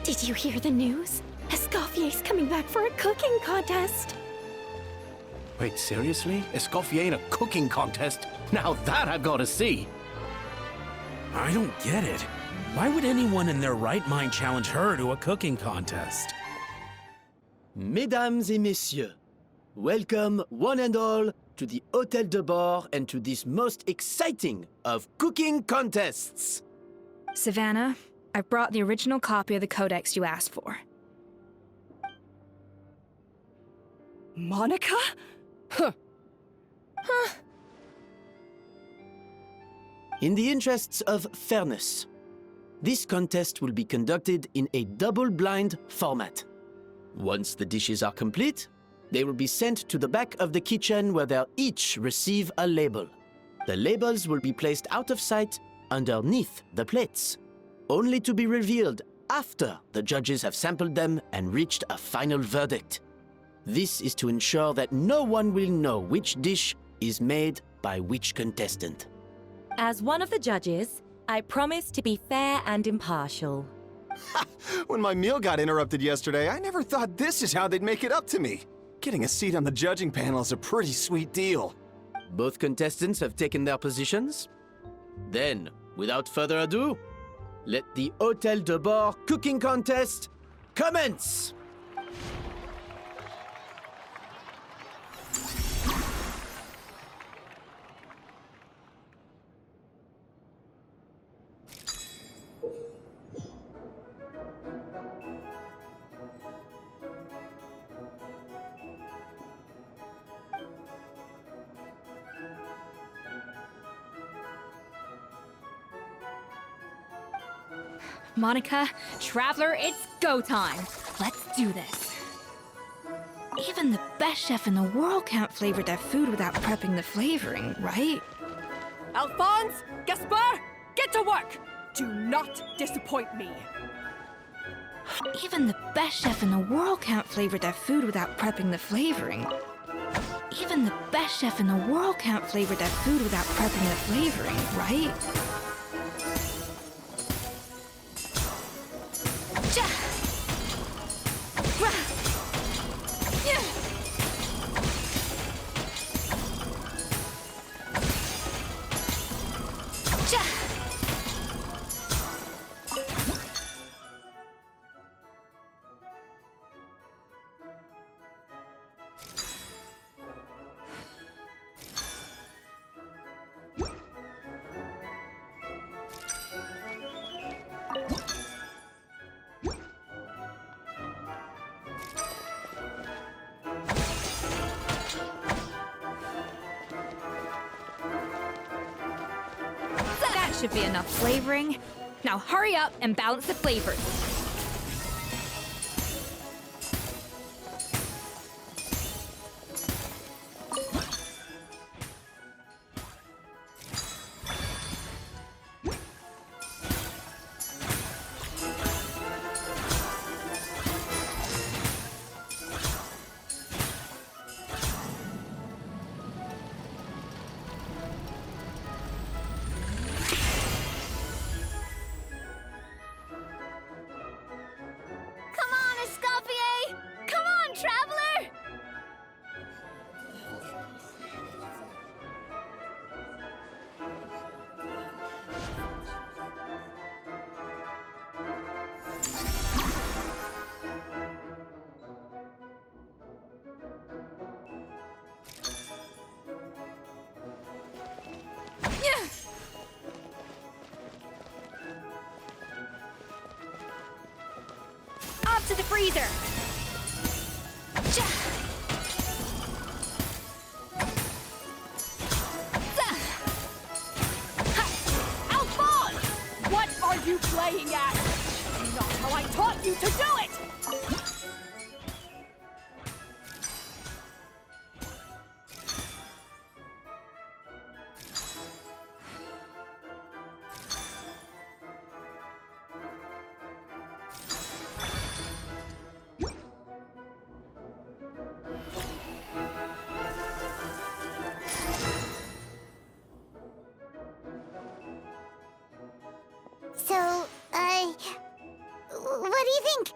Did you hear the news? Escoffier's coming back for a cooking contest. Wait, seriously? Escoffier in a cooking contest? Now that I've got to see! I don't get it. Why would anyone in their right mind challenge her to a cooking contest? Mesdames et messieurs, welcome one and all to the Hôtel de Bord and to this most exciting of cooking contests. Savannah, I've brought the original copy of the codex you asked for. Monica? Huh. In the interests of fairness, this contest will be conducted in a double-blind format. Once the dishes are complete, they will be sent to the back of the kitchen where they'll each receive a label. The labels will be placed out of sight underneath the plates, only to be revealed after the judges have sampled them and reached a final verdict. This is to ensure that no one will know which dish is made by which contestant. As one of the judges, I promise to be fair and impartial. When my meal got interrupted yesterday, I never thought this is how they'd make it up to me. Getting a seat on the judging panel is a pretty sweet deal. Both contestants have taken their positions. Then, without further ado, let the Hôtel de Bord cooking contest commence! Monica, Traveler, it's go time. Let's do this. Even the best chef in the world can't flavor their food without prepping the flavoring, right? Alphonse! Gaspar! Get to work! Do not disappoint me. Even the best chef in the world can't flavor their food without prepping the flavoring. Even the best chef in the world can't flavor their food without prepping the flavoring, right? That should be enough flavoring. Now hurry up and balance the flavors. Up to the freezer! Alphonse! What are you playing at? Not how I taught you to do it! So, what do you think?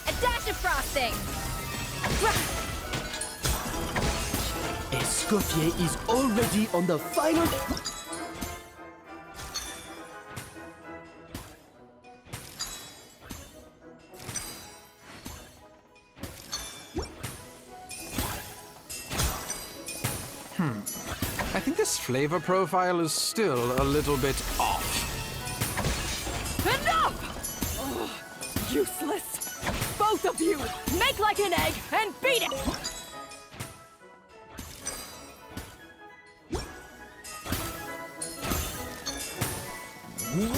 A dash of frosting! Escoffier is already on the final... I think this flavor profile is still a little bit off. Enough! Ugh, useless! Both of you! Make like an egg and beat it!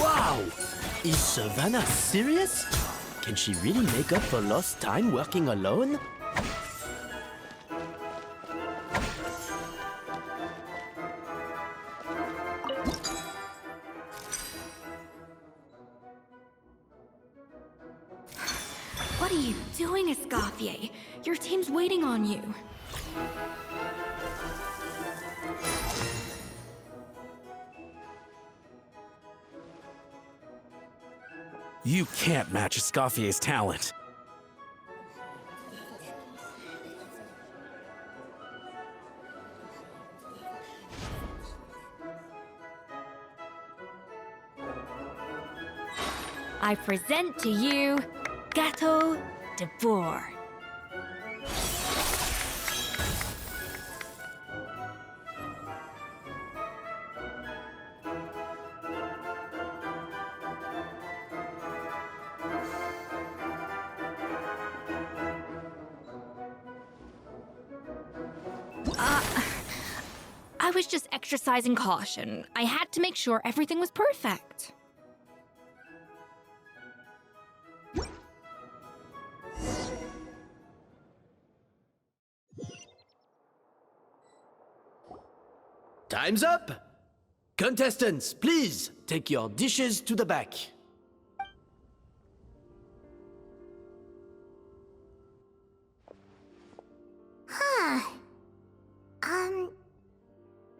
Wow! Is Savannah serious? Can she really make up for lost time working alone? What are you doing, Escoffier? Your team's waiting on you. You can't match Escoffier's talent. I present to you Gâteau de Bourg. I was just exercising caution. I had to make sure everything was perfect. Time's up! Contestants, please take your dishes to the back.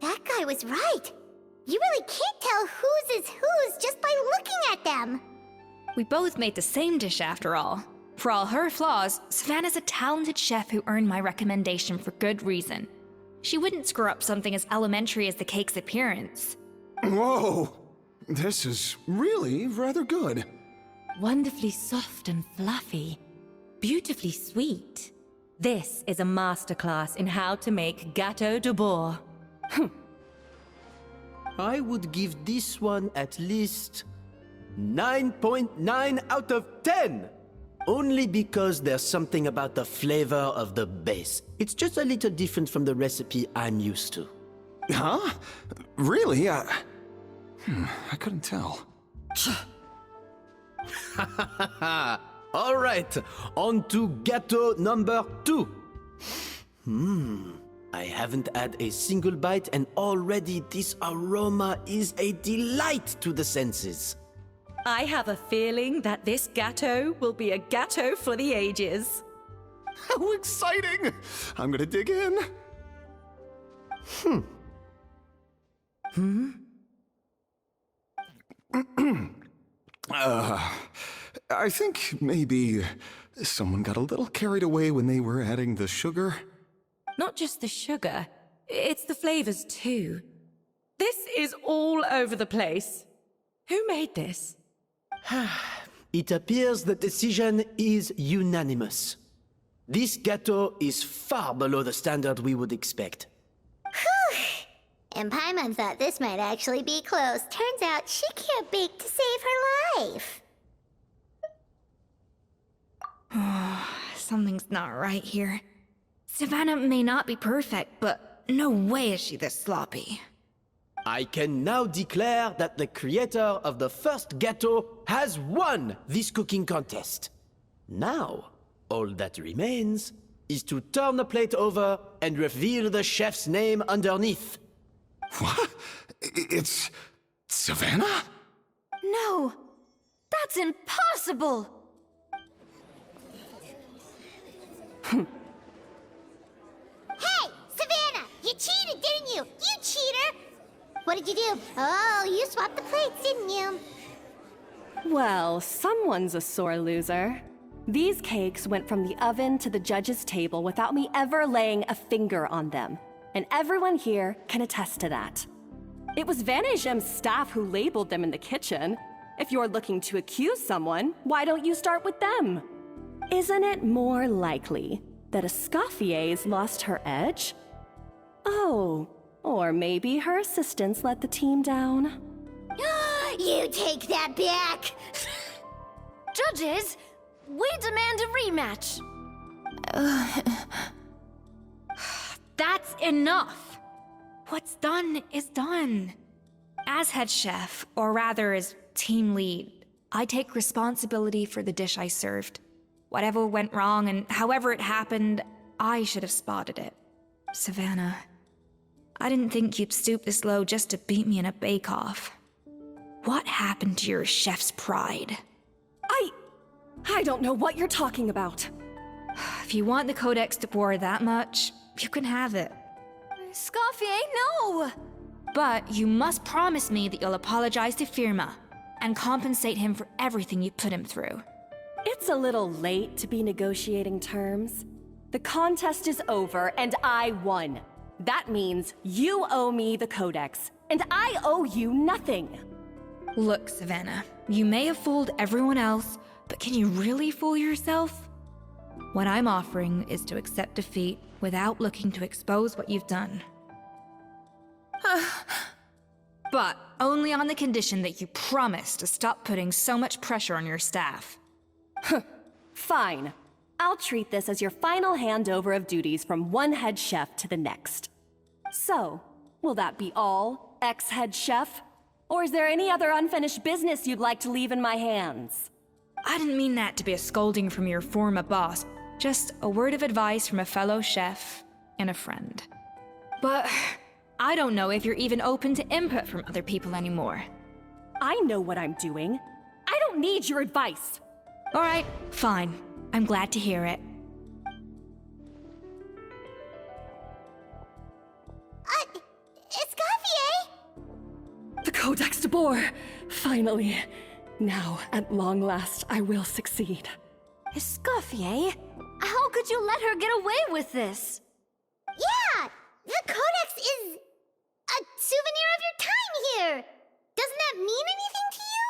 That guy was right. You really can't tell whose is whose just by looking at them. We both made the same dish after all. For all her flaws, Savannah's a talented chef who earned my recommendation for good reason. She wouldn't screw up something as elementary as the cake's appearance. Whoa! This is really rather good. Wonderfully soft and fluffy. Beautifully sweet. This is a masterclass in how to make Gâteau de Bourg. I would give this one at least 9.9 out of 10! Only because there's something about the flavor of the base. It's just a little different from the recipe I'm used to. Huh? Really? I couldn't tell. All right, on to gâteau number 2. I haven't had a single bite and already this aroma is a delight to the senses. I have a feeling that this gâteau will be a gâteau for the ages. How exciting! I'm gonna dig in. I think maybe someone got a little carried away when they were adding the sugar. Not just the sugar, it's the flavors too. This is all over the place. Who made this? It appears the decision is unanimous. This gâteau is far below the standard we would expect. And Paimon thought this might actually be close. Turns out she can't bake to save her life. Something's not right here. Savannah may not be perfect, but no way is she this sloppy. I can now declare that the creator of the first gâteau has won this cooking contest. Now, all that remains is to turn the plate over and reveal the chef's name underneath. What? It's Savannah? No! That's impossible! Hey, Savannah! You cheated, didn't you? You cheater! What did you do? Oh, you swapped the plates, didn't you? Well, someone's a sore loser. These cakes went from the oven to the judge's table without me ever laying a finger on them. And everyone here can attest to that. It was Van Gem's staff who labeled them in the kitchen. If you're looking to accuse someone, why don't you start with them? Isn't it more likely that Escoffier's lost her edge? Oh, or maybe her assistants let the team down. You take that back! Judges, we demand a rematch. That's enough. What's done is done. As head chef, or rather as team lead, I take responsibility for the dish I served. Whatever went wrong and however it happened, I should have spotted it. Savannah, I didn't think you'd stoop this low just to beat me in a bake-off. What happened to your chef's pride? I don't know what you're talking about. If you want the Codex de Boer that much, you can have it. Escoffier, no! But you must promise me that you'll apologize to Firma and compensate him for everything you put him through. It's a little late to be negotiating terms. The contest is over and I won. That means you owe me the Codex, and I owe you nothing. Look, Savannah, you may have fooled everyone else, but can you really fool yourself? What I'm offering is to accept defeat without looking to expose what you've done. But only on the condition that you promise to stop putting so much pressure on your staff. Fine. I'll treat this as your final handover of duties from one head chef to the next. So, will that be all, ex-head chef? Or is there any other unfinished business you'd like to leave in my hands? I didn't mean that to be a scolding from your former boss, just a word of advice from a fellow chef and a friend. But I don't know if you're even open to input from other people anymore. I know what I'm doing. I don't need your advice. All right, fine. I'm glad to hear it. Escoffier! The Codex de Boer! Finally. Now, at long last, I will succeed. Escoffier? How could you let her get away with this? Yeah! The Codex is a souvenir of your time here! Doesn't that mean anything to you?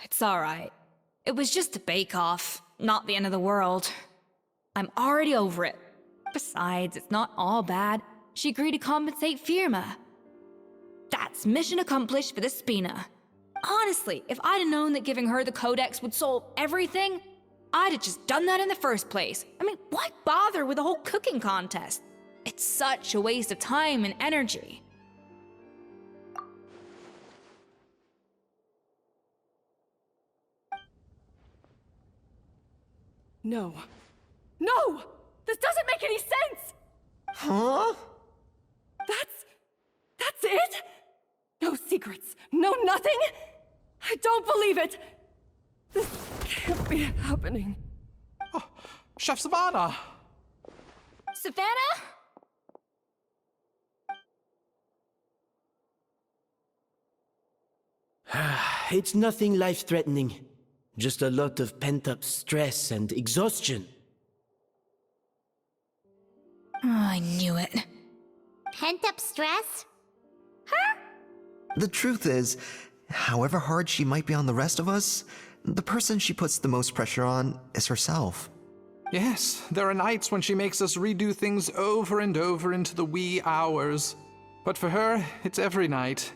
It's all right. It was just a bake-off, not the end of the world. I'm already over it. Besides, it's not all bad. She agreed to compensate Firma. That's mission accomplished for the Spina. Honestly, if I'd have known that giving her the Codex would solve everything, I'd have just done that in the first place. I mean, why bother with the whole cooking contest? It's such a waste of time and energy. No. No! This doesn't make any sense! Huh? That's it? No secrets, no nothing? I don't believe it! This can't be happening. Oh, Chef Savannah! Savannah? It's nothing life-threatening. Just a lot of pent-up stress and exhaustion. Oh, I knew it. Pent-up stress? The truth is, however hard she might be on the rest of us, the person she puts the most pressure on is herself. Yes, there are nights when she makes us redo things over and over into the wee hours. But for her, it's every night.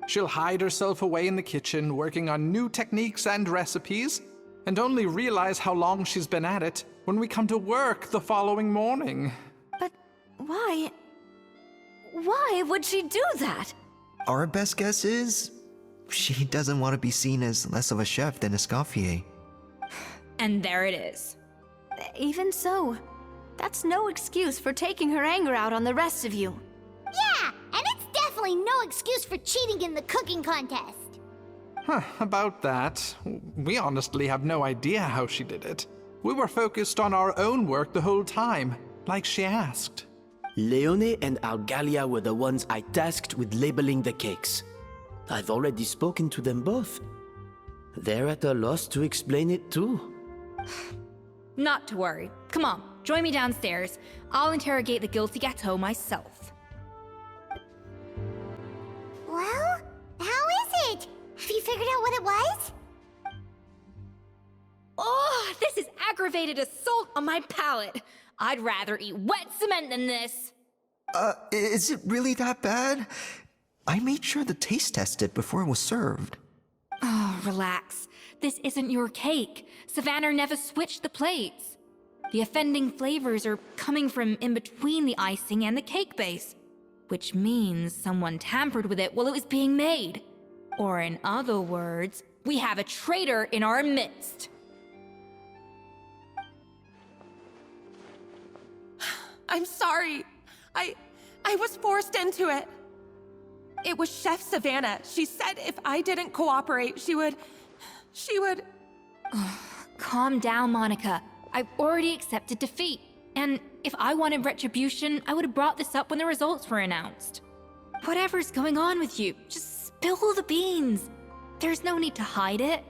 She'll hide herself away in the kitchen, working on new techniques and recipes, and only realize how long she's been at it when we come to work the following morning. But why? Why would she do that? Our best guess is, she doesn't want to be seen as less of a chef than Escoffier. And there it is. Even so, That's no excuse for taking her anger out on the rest of you. Yeah, and it's definitely no excuse for cheating in the cooking contest. Huh, about that, we honestly have no idea how she did it. We were focused on our own work the whole time, like she asked. Leone and Algalia were the ones I tasked with labeling the cakes. I've already spoken to them both. They're at a loss to explain it too. Not to worry. Come on, join me downstairs. I'll interrogate the guilty gâteau myself. Well, how is it? Have you figured out what it was? Oh, this is aggravated assault on my palate. I'd rather eat wet cement than this. Is it really that bad? I made sure to taste test it before it was served. Oh, relax. This isn't your cake. Savannah never switched the plates. The offending flavors are coming from in between the icing and the cake base, which means someone tampered with it while it was being made. Or in other words, we have a traitor in our midst. I'm sorry. I was forced into it. It was Chef Savannah. She said if I didn't cooperate, she would... Calm down, Monica. I've already accepted defeat. And if I wanted retribution, I would have brought this up when the results were announced. Whatever's going on with you, just spill the beans. There's no need to hide it.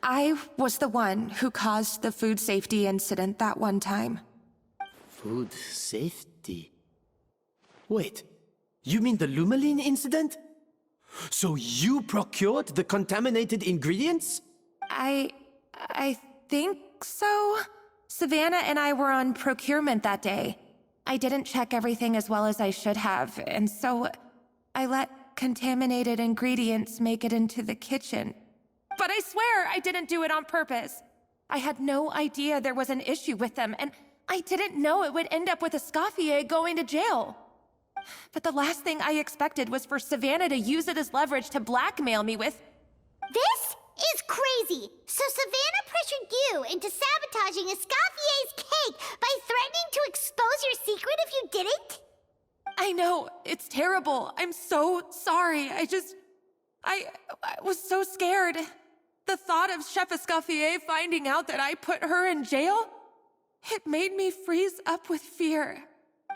I was the one who caused the food safety incident that one time. Food safety? Wait, you mean the Lumaline incident? So you procured the contaminated ingredients? I think so. Savannah and I were on procurement that day. I didn't check everything as well as I should have, and so I let contaminated ingredients make it into the kitchen. But I swear I didn't do it on purpose. I had no idea there was an issue with them, and I didn't know it would end up with Escoffier going to jail. But the last thing I expected was for Savannah to use it as leverage to blackmail me with... This is crazy! So Savannah pressured you into sabotaging Escoffier's cake by threatening to expose your secret if you didn't? I know, it's terrible. I'm so sorry. I was so scared. The thought of Chef Escoffier finding out that I put her in jail, it made me freeze up with fear.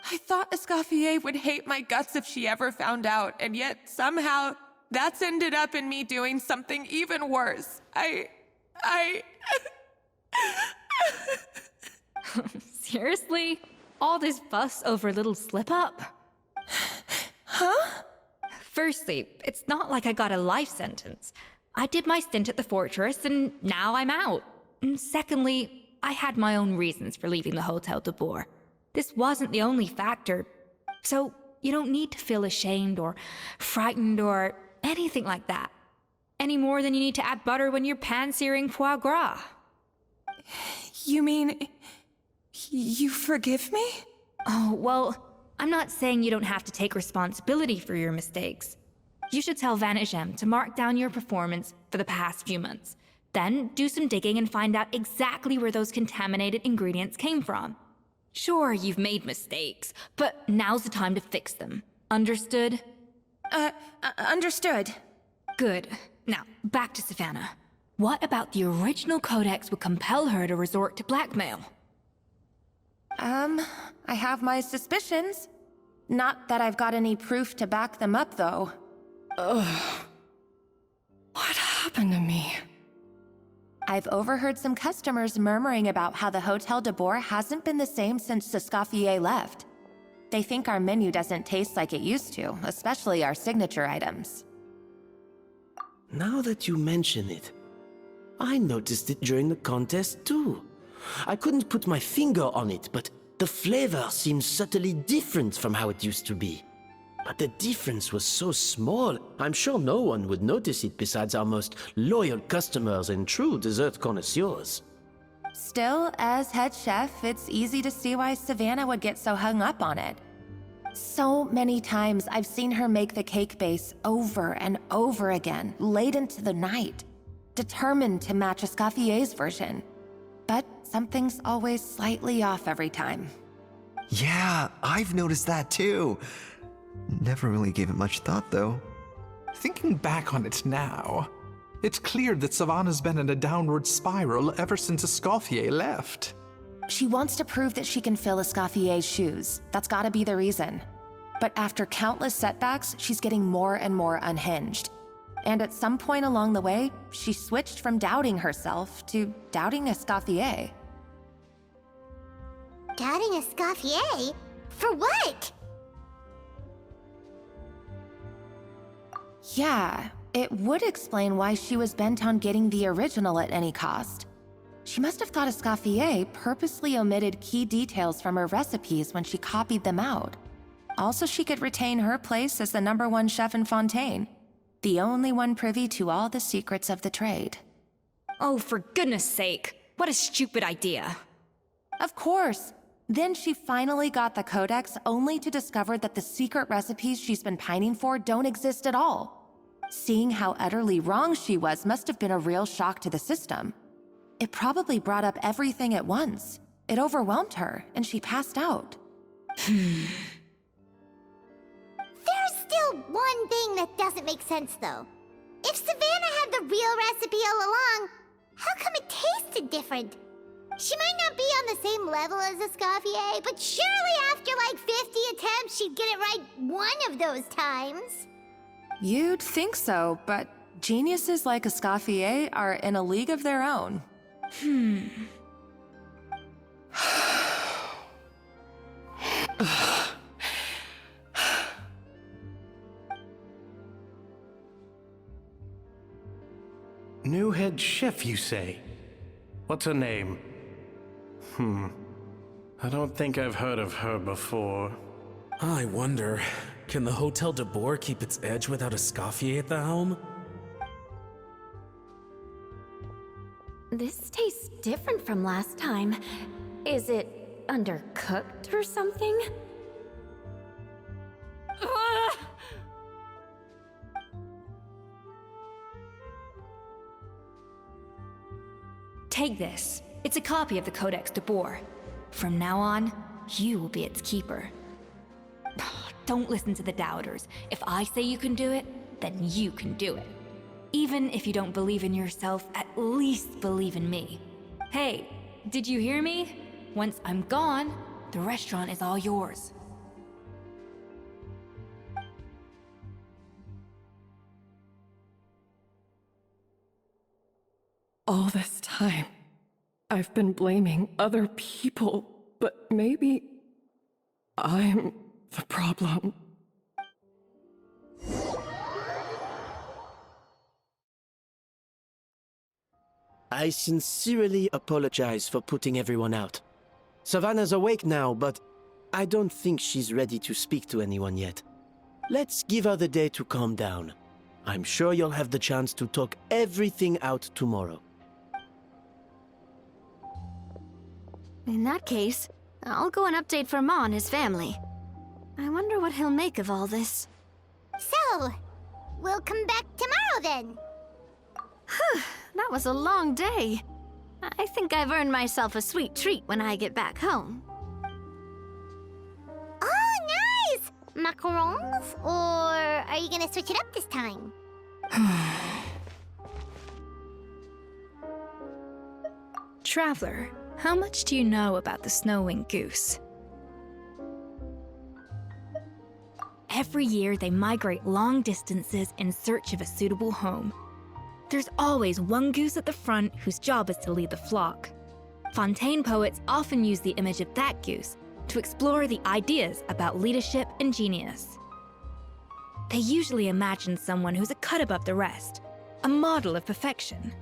I thought Escoffier would hate my guts if she ever found out, and yet somehow that's ended up in me doing something even worse. Seriously? All this fuss over a little slip-up? Huh? Firstly, it's not like I got a life sentence. I did my stint at the fortress, and now I'm out. And secondly, I had my own reasons for leaving the Hotel de Boer. This wasn't the only factor. So you don't need to feel ashamed or frightened or anything like that. Any more than you need to add butter when you're pan-searing foie gras. You mean... you forgive me? Oh, well, I'm not saying you don't have to take responsibility for your mistakes. You should tell Vanagem to mark down your performance for the past few months. Then do some digging and find out exactly where those contaminated ingredients came from. Sure, you've made mistakes, but now's the time to fix them. Understood? Understood. Good. Now, back to Savannah. What about the original codex would compel her to resort to blackmail? I have my suspicions. Not that I've got any proof to back them up, though. Ugh. What happened to me? I've overheard some customers murmuring about how the Hotel de Boer hasn't been the same since Escoffier left. They think our menu doesn't taste like it used to, especially our signature items. Now that you mention it, I noticed it during the contest too. I couldn't put my finger on it, but the flavor seems subtly different from how it used to be. But the difference was so small, I'm sure no one would notice it besides our most loyal customers and true dessert connoisseurs. Still, as head chef, it's easy to see why Savannah would get so hung up on it. So many times I've seen her make the cake base over and over again, late into the night, determined to match Escoffier's version. something's always slightly off every time. Yeah, I've noticed that too. Never really gave it much thought, though. Thinking back on it now, it's clear that Savannah's been in a downward spiral ever since Escoffier left. She wants to prove that she can fill Escoffier's shoes. That's gotta be the reason. But after countless setbacks, she's getting more and more unhinged. And at some point along the way, she switched from doubting herself to doubting Escoffier. Doubting Escoffier? For what? Yeah, it would explain why she was bent on getting the original at any cost. She must have thought Escoffier purposely omitted key details from her recipes when she copied them out. Also, she could retain her place as the #1 chef in Fontaine, the only one privy to all the secrets of the trade. Oh, for goodness sake, what a stupid idea. Of course. Then she finally got the codex only to discover that the secret recipes she's been pining for don't exist at all. Seeing how utterly wrong she was must have been a real shock to the system. It probably brought up everything at once. It overwhelmed her, and she passed out. There's still one thing that doesn't make sense, though. If Savannah had the real recipe all along, how come it tasted different? She might not be on the same level as Escoffier, but surely after like 50 attempts, she'd get it right one of those times. You'd think so, but geniuses like Escoffier are in a league of their own. New head chef, you say? What's her name? I don't think I've heard of her before. I wonder, can the Hotel de Boer keep its edge without Escoffier at the helm? This tastes different from last time. Is it undercooked or something? Ugh! Take this. It's a copy of the Codex de Boer. From now on, you will be its keeper. Don't listen to the doubters. If I say you can do it, then you can do it. Even if you don't believe in yourself, at least believe in me. Hey, did you hear me? Once I'm gone, the restaurant is all yours. All this time, I've been blaming other people, but maybe I'm the problem. I sincerely apologize for putting everyone out. Savannah's awake now, but I don't think she's ready to speak to anyone yet. Let's give her the day to calm down. I'm sure you'll have the chance to talk everything out tomorrow. In that case, I'll go and update for Ma and his family. I wonder what he'll make of all this. So, we'll come back tomorrow then. That was a long day. I think I've earned myself a sweet treat when I get back home. Oh, nice! Macarons? Or are you gonna switch it up this time? Traveler, how much do you know about the snow-winged goose? Every year, they migrate long distances in search of a suitable home. There's always one goose at the front whose job is to lead the flock. Fontaine poets often use the image of that goose to explore the ideas about leadership and genius. They usually imagine someone who's a cut above the rest, a model of perfection.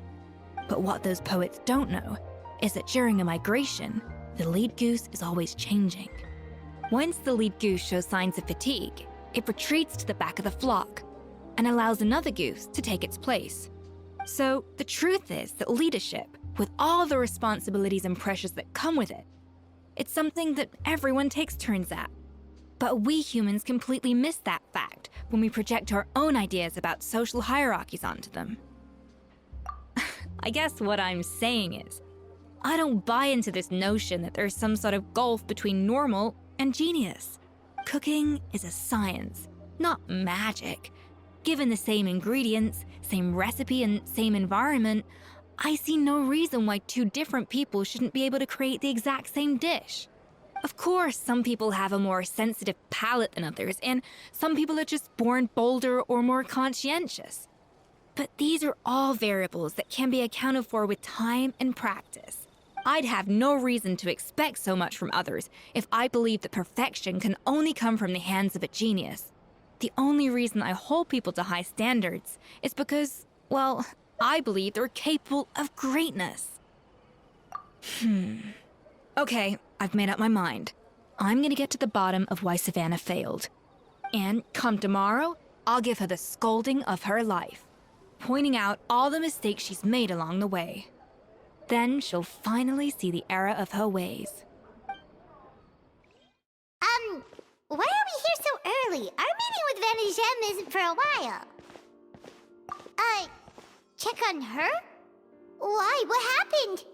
But what those poets don't know is that during a migration, the lead goose is always changing. Once the lead goose shows signs of fatigue, it retreats to the back of the flock and allows another goose to take its place. So the truth is that leadership, with all the responsibilities and pressures that come with it, it's something that everyone takes turns at. But we humans completely miss that fact when we project our own ideas about social hierarchies onto them. I guess what I'm saying is, I don't buy into this notion that there's some sort of gulf between normal and genius. Cooking is a science, not magic. Given the same ingredients, same recipe, and same environment, I see no reason why two different people shouldn't be able to create the exact same dish. Of course, some people have a more sensitive palate than others, and some people are just born bolder or more conscientious. But these are all variables that can be accounted for with time and practice. I'd have no reason to expect so much from others if I believed that perfection can only come from the hands of a genius. The only reason I hold people to high standards is because, well, I believe they're capable of greatness. Okay, I've made up my mind. I'm gonna get to the bottom of why Savannah failed. And come tomorrow, I'll give her the scolding of her life, pointing out all the mistakes she's made along the way. Then she'll finally see the error of her ways. Why are we here so early? Our meeting with Vanagem isn't for a while. Check on her? Why? What happened?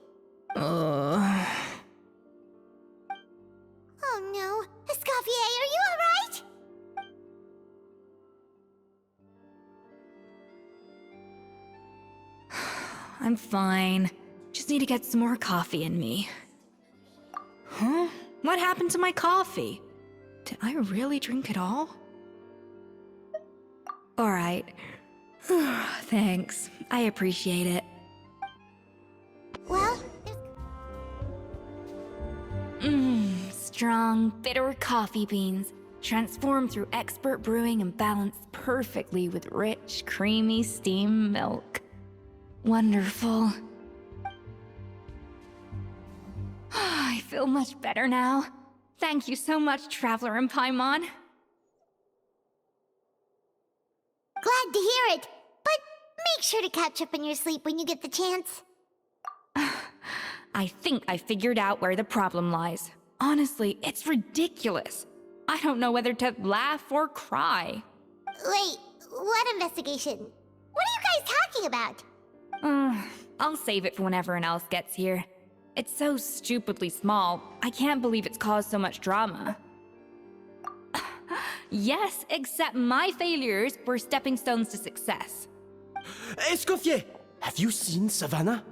Oh no. Escoffier, are you alright? I'm fine. Just need to get some more coffee in me. Huh? What happened to my coffee? Did I really drink it all? Alright. Thanks. I appreciate it. Well, Strong, bitter coffee beans, transformed through expert brewing and balanced perfectly with rich, creamy steamed milk. Wonderful. I feel much better now. Thank you so much, Traveler and Paimon. Glad to hear it, but make sure to catch up in your sleep when you get the chance. I think I figured out where the problem lies. Honestly, it's ridiculous. I don't know whether to laugh or cry. Wait, what investigation? What are you guys talking about? I'll save it for when everyone else gets here. It's so stupidly small, I can't believe it's caused so much drama. Yes, except my failures were stepping stones to success. Escoffier, have you seen Savannah?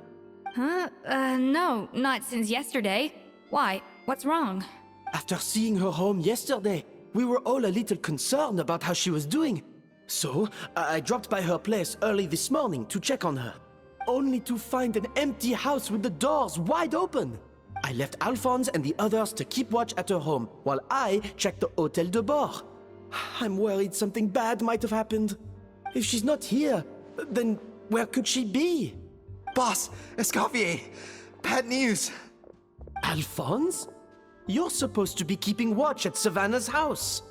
Huh? No, not since yesterday. Why? What's wrong? After seeing her home yesterday, we were all a little concerned about how she was doing. So, I dropped by her place early this morning to check on her, only to find an empty house with the doors wide open. I left Alphonse and the others to keep watch at her home, while I checked the Hotel de Bord. I'm worried something bad might have happened. If she's not here, then where could she be? Boss, Escoffier, bad news. Alphonse? You're supposed to be keeping watch at Savannah's house.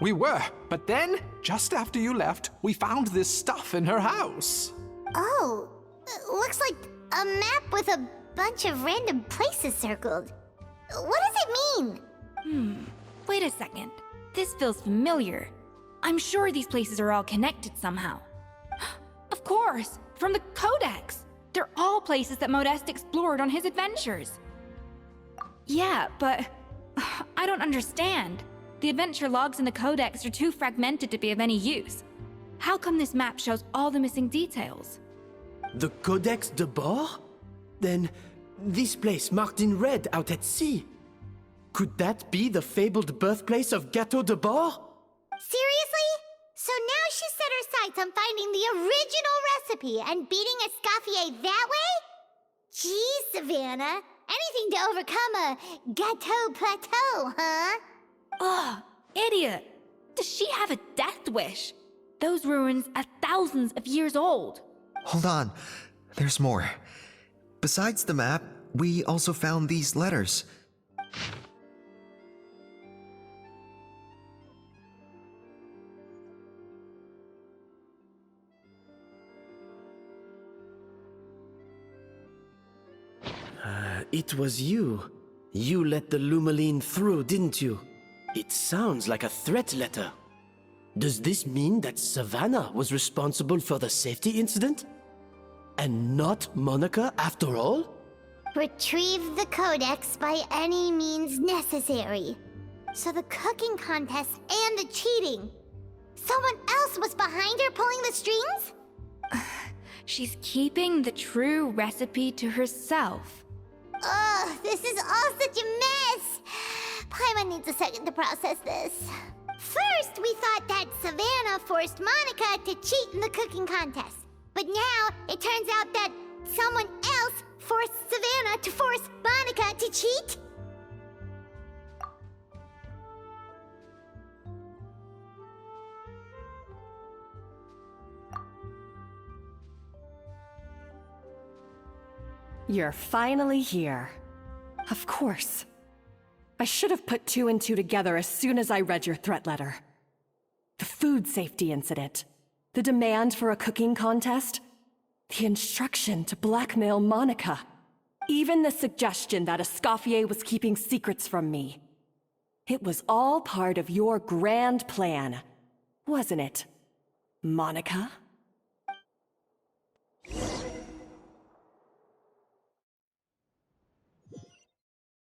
We were, but then, just after you left, we found this stuff in her house. Oh, looks like a map with a bunch of random places circled. What does it mean? Wait a second. This feels familiar. I'm sure these places are all connected somehow. Of course, from the Codex. They're all places that Modeste explored on his adventures. Yeah, but I don't understand. The adventure logs in the Codex are too fragmented to be of any use. How come this map shows all the missing details? The Codex de Bord? Then, this place marked in red out at sea. Could that be the fabled birthplace of Gâteau de Bord? Seriously? So now she set her sights on finding the original recipe and beating Escoffier that way? Geez, Savannah. Anything to overcome a gâteau plateau, huh? Ugh, idiot! Does she have a death wish? Those ruins are thousands of years old. Hold on, there's more. Besides the map, we also found these letters. It was you. You let the Lumaline through, didn't you? It sounds like a threat letter. Does this mean that Savannah was responsible for the safety incident? And not Monica after all? Retrieve the codex by any means necessary. So the cooking contest and the cheating. Someone else was behind her pulling the strings? She's keeping the true recipe to herself. Ugh, this is all such a mess. Paimon needs a second to process this. First, we thought that Savannah forced Monica to cheat in the cooking contest. But now, it turns out that someone else forced Savannah to force Monica to cheat? You're finally here. Of course. I should have put 2 and 2 together as soon as I read your threat letter. The food safety incident, the demand for a cooking contest, the instruction to blackmail Monica, even the suggestion that Escoffier was keeping secrets from me. It was all part of your grand plan, wasn't it, Monica?